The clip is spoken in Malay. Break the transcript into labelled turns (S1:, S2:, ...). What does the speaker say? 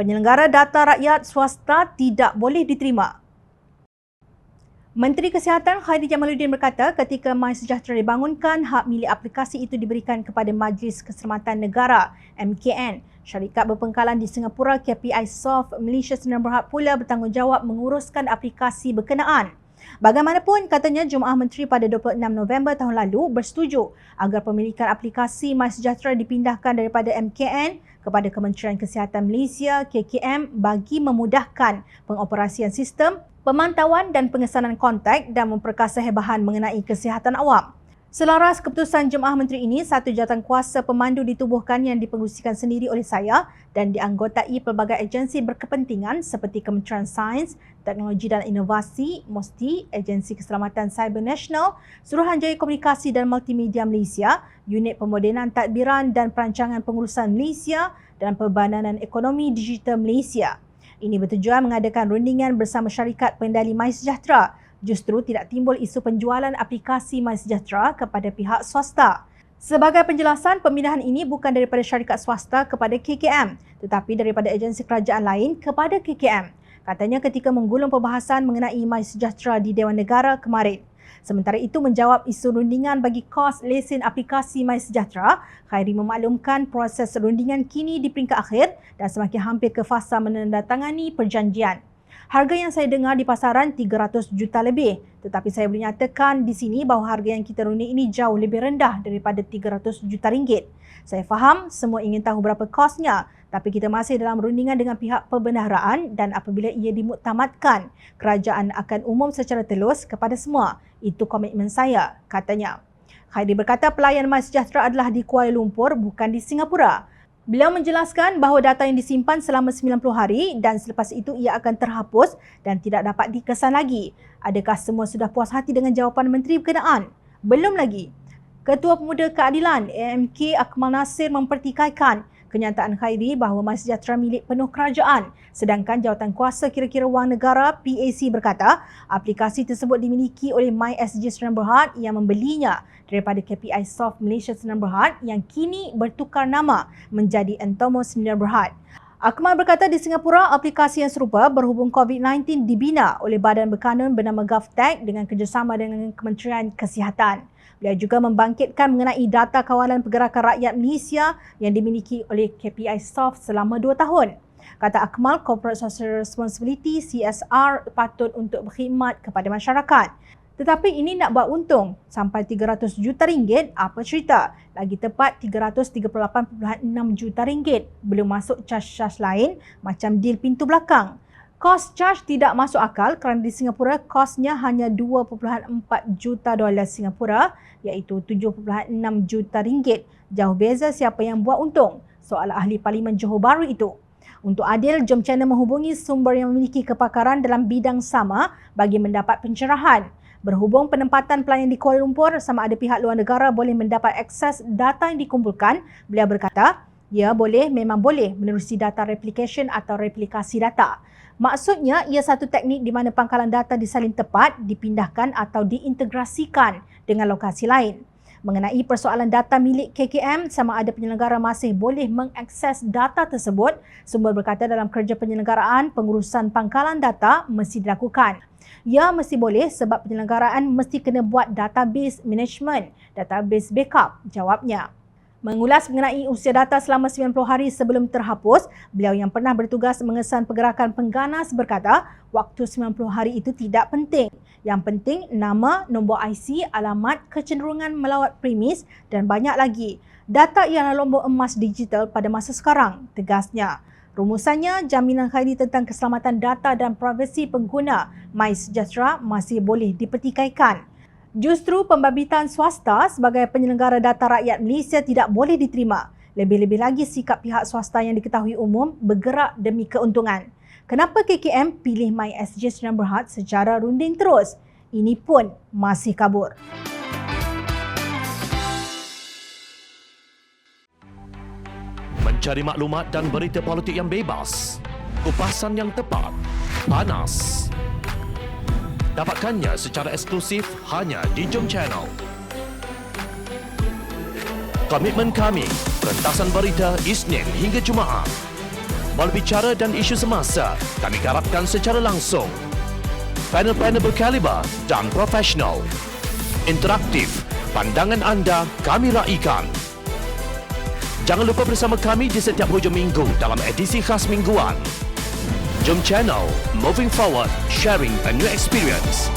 S1: penyelenggara data rakyat swasta tidak boleh diterima. Menteri Kesihatan Khairy Jamaluddin berkata ketika MySejahtera dibangunkan, hak milik aplikasi itu diberikan kepada Majlis Keselamatan Negara MKN. Syarikat berpengkalan di Singapura KPI Soft Malaysia Sdn Bhd pula bertanggungjawab menguruskan aplikasi berkenaan. Bagaimanapun, katanya Jemaah Menteri pada 26 November tahun lalu bersetuju agar pemilikan aplikasi MySejahtera dipindahkan daripada MKN kepada Kementerian Kesihatan Malaysia KKM bagi memudahkan pengoperasian sistem, pemantauan dan pengesanan kontak dan memperkasa bahan mengenai kesihatan awam. Selaras keputusan Jemaah Menteri ini, satu jawatankuasa pemandu ditubuhkan yang dipengerusikan sendiri oleh saya dan dianggotai pelbagai agensi berkepentingan seperti Kementerian Sains, Teknologi dan Inovasi, MOSTI, Agensi Keselamatan Cyber Nasional, Suruhanjaya Komunikasi dan Multimedia Malaysia, Unit Pemodenan Tadbiran dan Perancangan Pengurusan Malaysia dan Perbadanan Ekonomi Digital Malaysia. Ini bertujuan mengadakan rundingan bersama syarikat pengendali MySejahtera. Justru tidak timbul isu penjualan aplikasi MySejahtera kepada pihak swasta. Sebagai penjelasan, pemindahan ini bukan daripada syarikat swasta kepada KKM tetapi daripada agensi kerajaan lain kepada KKM. Katanya ketika menggulung perbahasan mengenai MySejahtera di Dewan Negara kemarin. Sementara itu, menjawab isu rundingan bagi kos lesen aplikasi MySejahtera, Khairy memaklumkan proses rundingan kini di peringkat akhir dan semakin hampir ke fasa menandatangani perjanjian. Harga yang saya dengar di pasaran 300 juta lebih. Tetapi saya boleh nyatakan di sini bahawa harga yang kita runding ini jauh lebih rendah daripada 300 juta ringgit. Saya faham semua ingin tahu berapa kosnya, tapi kita masih dalam rundingan dengan pihak perbendaharaan dan apabila ia dimuktamadkan, kerajaan akan umum secara telus kepada semua. Itu komitmen saya, katanya. Khairy berkata pelayan MySejahtera adalah di Kuala Lumpur, bukan di Singapura. Beliau menjelaskan bahawa data yang disimpan selama 90 hari dan selepas itu ia akan terhapus dan tidak dapat dikesan lagi. Adakah semua sudah puas hati dengan jawapan Menteri berkenaan? Belum lagi. Ketua Pemuda Keadilan AMK Akmal Nasir mempertikaikan kenyataan Khairy bahawa MySejahtera milik penuh kerajaan, sedangkan Jawatankuasa Kira-kira Wang Negara PAC berkata aplikasi tersebut dimiliki oleh MySG Sdn Bhd yang membelinya daripada KPI Soft Malaysia Sdn Bhd yang kini bertukar nama menjadi Entomo Sdn Bhd. Akmal berkata di Singapura, aplikasi yang serupa berhubung COVID-19 dibina oleh badan berkanun bernama GovTech dengan kerjasama dengan Kementerian Kesihatan. Beliau juga membangkitkan mengenai data kawalan pergerakan rakyat Malaysia yang dimiliki oleh KPI Soft selama 2 tahun. Kata Akmal, Corporate Social Responsibility CSR patut untuk berkhidmat kepada masyarakat. Tetapi ini nak buat untung sampai 300 juta ringgit, apa cerita? Lagi tepat 338.6 juta ringgit. Belum masuk cas-cas lain macam deal pintu belakang. Kos charge tidak masuk akal kerana di Singapura kosnya hanya 2.4 juta dolar Singapura iaitu 7.6 juta ringgit. Jauh beza siapa yang buat untung, soal ahli Parlimen Johor Bahru itu. Untuk adil, jom channel menghubungi sumber yang memiliki kepakaran dalam bidang sama bagi mendapat pencerahan. Berhubung penempatan pelayan di Kuala Lumpur, sama ada pihak luar negara boleh mendapat akses data yang dikumpulkan, beliau berkata, ya boleh, memang boleh menerusi data replication atau replikasi data. Maksudnya, ia satu teknik di mana pangkalan data disalin tepat, dipindahkan atau diintegrasikan dengan lokasi lain. Mengenai persoalan data milik KKM, sama ada penyelenggara masih boleh mengakses data tersebut, sumber berkata dalam kerja penyelenggaraan, pengurusan pangkalan data mesti dilakukan. Ya, mesti boleh sebab penyelenggaraan mesti kena buat database management, database backup, jawabnya. Mengulas mengenai usia data selama 90 hari sebelum terhapus, beliau yang pernah bertugas mengesan pergerakan pengganas berkata, waktu 90 hari itu tidak penting. Yang penting nama, nombor IC, alamat, kecenderungan melawat premis dan banyak lagi. Data ialah lombok emas digital pada masa sekarang, tegasnya. Rumusannya, jaminan Khairy tentang keselamatan data dan privasi pengguna MySejahtera masih boleh dipertikaikan. Justru pembabitan swasta sebagai penyelenggara data rakyat Malaysia tidak boleh diterima. Lebih-lebih lagi sikap pihak swasta yang diketahui umum bergerak demi keuntungan. Kenapa KKM pilih MySG Sdn Bhd secara runding terus? Ini pun masih kabur.
S2: Mencari maklumat dan berita politik yang bebas, kupasan yang tepat, panas. Dapatkannya secara eksklusif hanya di Jom Channel. Komitmen kami, rentasan berita Isnin hingga Jumaat. melalui bicara dan isu semasa kami garapkan secara langsung. Panel-panel berkaliber dan profesional. Interaktif, pandangan anda kami raikan. Jangan lupa bersama kami di setiap hujung minggu dalam edisi khas mingguan. Jom channel, moving forward, sharing a new experience.